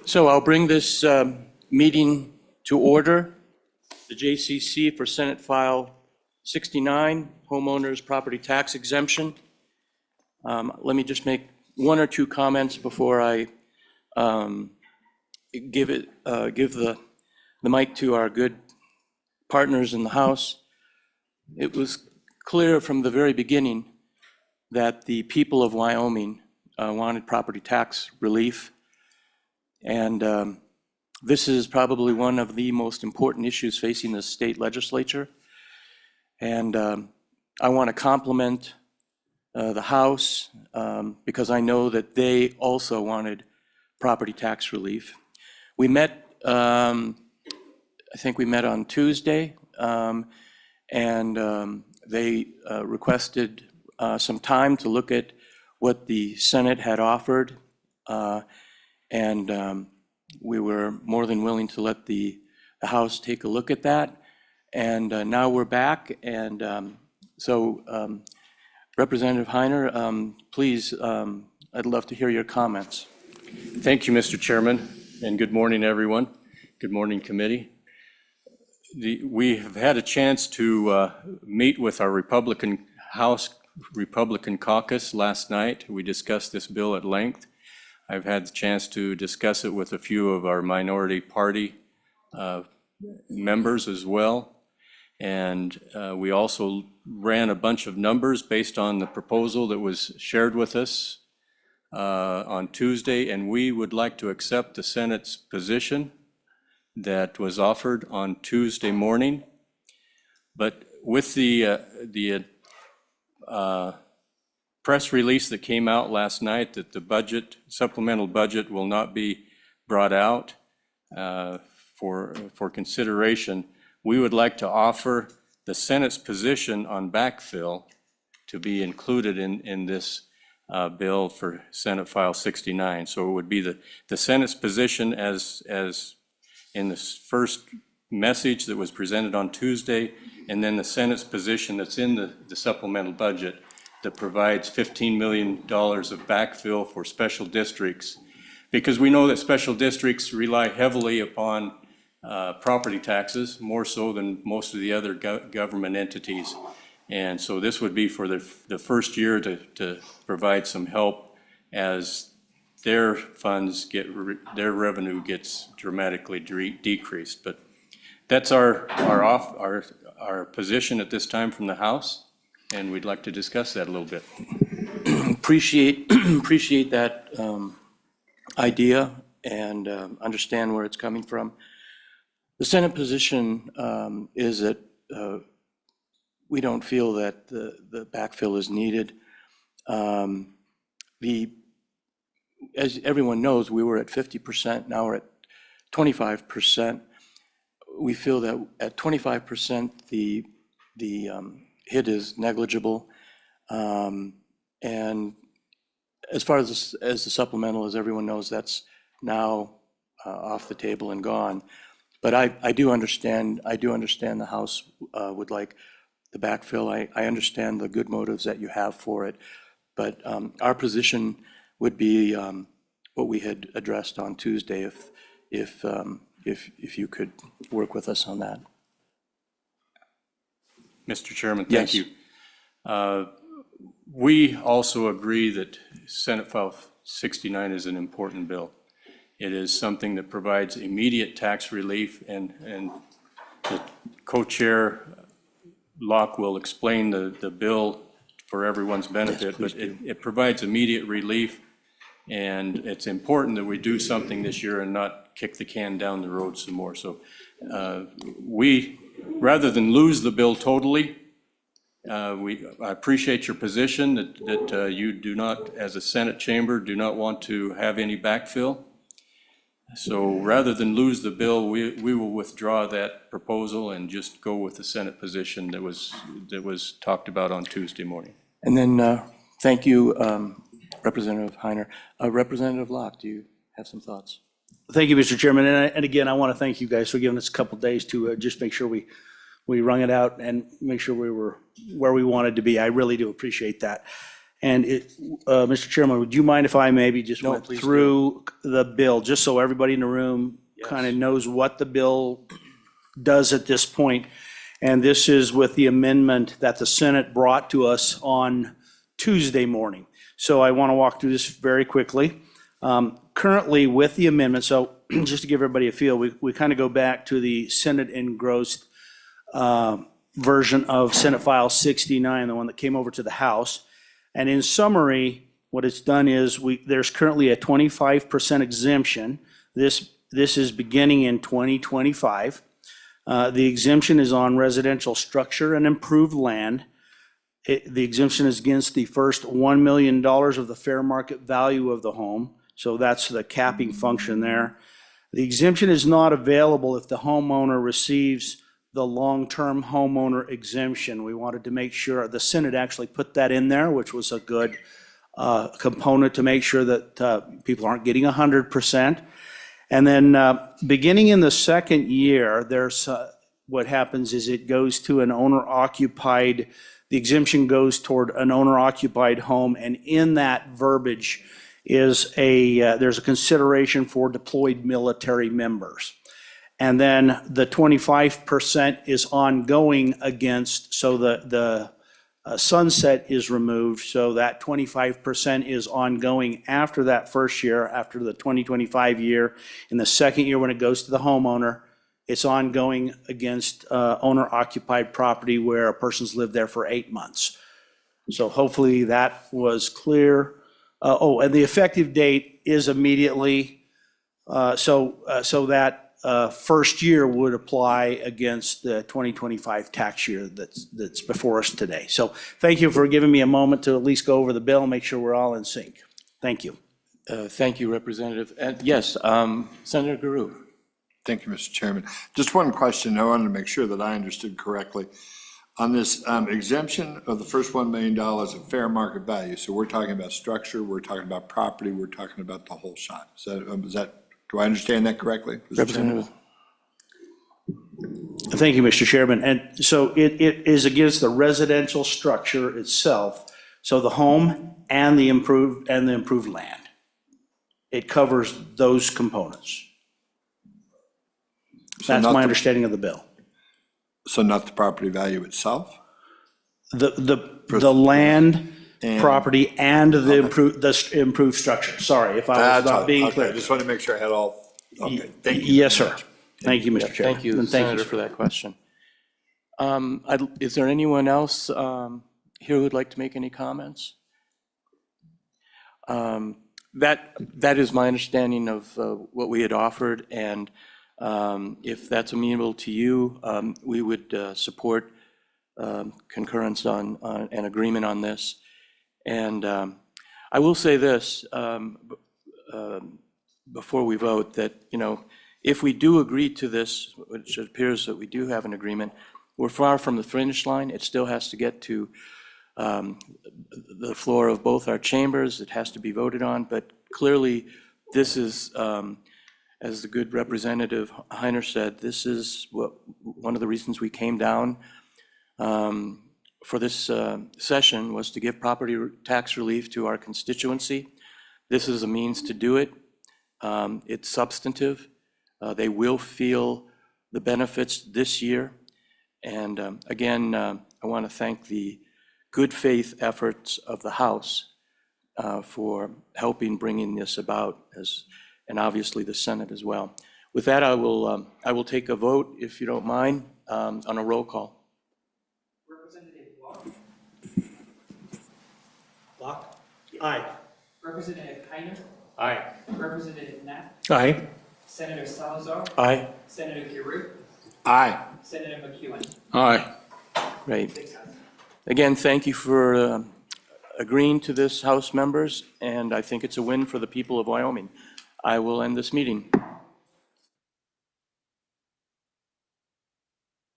So I'll bring this meeting to order. The JCC for Senate File 69, Homeowners Property Tax Exemption. Let me just make one or two comments before I give the mic to our good partners in the House. It was clear from the very beginning that the people of Wyoming wanted property tax relief. And this is probably one of the most important issues facing the state legislature. And I want to compliment the House because I know that they also wanted property tax relief. We met, I think we met on Tuesday, and they requested some time to look at what the Senate had offered. And we were more than willing to let the House take a look at that. And now we're back. And so Representative Heiner, please, I'd love to hear your comments. Thank you, Mr. Chairman, and good morning, everyone. Good morning, committee. We have had a chance to meet with our House Republican caucus last night. We discussed this bill at length. I've had the chance to discuss it with a few of our minority party members as well. And we also ran a bunch of numbers based on the proposal that was shared with us on Tuesday. And we would like to accept the Senate's position that was offered on Tuesday morning. But with the press release that came out last night that the supplemental budget will not be brought out for consideration, we would like to offer the Senate's position on backfill to be included in this bill for Senate File 69. So it would be the Senate's position as in the first message that was presented on Tuesday, and then the Senate's position that's in the supplemental budget that provides $15 million of backfill for special districts, because we know that special districts rely heavily upon property taxes, more so than most of the other government entities. And so this would be for the first year to provide some help as their funds their revenue gets dramatically decreased. But that's our position at this time from the House. And we'd like to discuss that a little bit. Appreciate that idea and understand where it's coming from. The Senate position is that we don't feel that the backfill is needed. As everyone knows, we were at 50%, now we're at 25%. We feel that at 25%, the hit is negligible. And as far as the supplemental, as everyone knows, that's now off the table and gone. But I do understand the House would like the backfill. I understand the good motives that you have for it. But our position would be what we had addressed on Tuesday if you could work with us on that. Mr. Chairman, thank you. We also agree that Senate File 69 is an important bill. It is something that provides immediate tax relief, and the co-chair Locke will explain the bill for everyone's benefit, yes, but it provides immediate relief, and it's important that we do something this year and not kick the can down the road some more. So rather than lose the bill totally, I appreciate your position that you do not, as a Senate chamber, do not want to have any backfill. So rather than lose the bill, we will withdraw that proposal and just go with the Senate position that was talked about on Tuesday morning. And then thank you, Representative Heiner. Representative Locke, do you have some thoughts? Thank you, Mr. Chairman. And again, I want to thank you guys for giving us a couple of days to just make sure we wrung it out and make sure we were where we wanted to be. I really do appreciate that. And Mr. Chairman, would you mind if I maybe just No, went please do. through the bill, just so everybody in the room kind of knows what the bill does at this point? And this is with the amendment that the Senate brought to us on Tuesday morning. So I want to walk through this very quickly. Currently, with the amendment, so just to give everybody a feel, we kind of go back to the Senate engrossed version of Senate File 69, the one that came over to the House. And in summary, what it's done is there's currently a 25% exemption. This is beginning in 2025. The exemption is on residential structure and improved land. The exemption is against the first $1 million of the fair market value of the home. So that's the capping function there. The exemption is not available if the homeowner receives the long-term homeowner exemption. We wanted to make sure, the Senate actually put that in there, which was a good component to make sure that people aren't getting 100%. And then beginning in the second year, there's what happens is it goes to an owner-occupied, the exemption goes toward an owner-occupied home, and in that verbiage is there's a consideration for deployed military members. And then the 25% is ongoing against, so the sunset is removed, so that 25% is ongoing after that first year, after the 2025 year. In the second year, when it goes to the homeowner, it's ongoing against owner-occupied property where a person's lived there for 8 months. So hopefully that was clear. And the effective date is immediately, so that first year would apply against the 2025 tax year that's before us today. So thank you for giving me a moment to at least go over the bill and make sure we're all in sync. Thank you. Thank you, Representative. And yes, Senator Guru. Thank you, Mr. Chairman. Just one question. I wanted to make sure that I understood correctly. On this exemption of the first $1 million of fair market value, so we're talking about structure, we're talking about property, we're talking about the whole shot. Do I understand that correctly? Representative. Thank you, Mr. Chairman. And so it is against the residential structure itself, so the home and the improved land. It covers those components. That's my understanding of the bill. So not the property value itself? The land, property, and the improved structure. Sorry if I was not being clear. I just want to make sure I had all, okay, thank you. Yes, sir. Thank you, Mr. Chairman. Thank you, And Senator, for that question. Is there anyone else here who would like to make any comments? That is my understanding of what we had offered, and if that's amenable to you, we would support concurrence on an agreement on this. And I will say this before we vote, that, if we do agree to this, which it appears that we do have an agreement, we're far from the finish line. It still has to get to the floor of both our chambers. It has to be voted on, but clearly this is, as the good Representative Heiner said, this is one of the reasons we came down for this session, was to give property tax relief to our constituency. This is a means to do it. It's substantive. They will feel the benefits this year. And again, I want to thank the good faith efforts of the House for helping bringing this about, and obviously the Senate as well. With that, I will take a vote, if you don't mind, on a roll call. Representative Block. Block? Aye. Representative Heiner. Aye. Representative Knapp. Aye. Senator Salazar. Aye. Senator Giroux. Aye. Senator McEwen. Aye. Great. 6 ayes. Again, thank you for agreeing to this, House members, and I think it's a win for the people of Wyoming. I will end this meeting.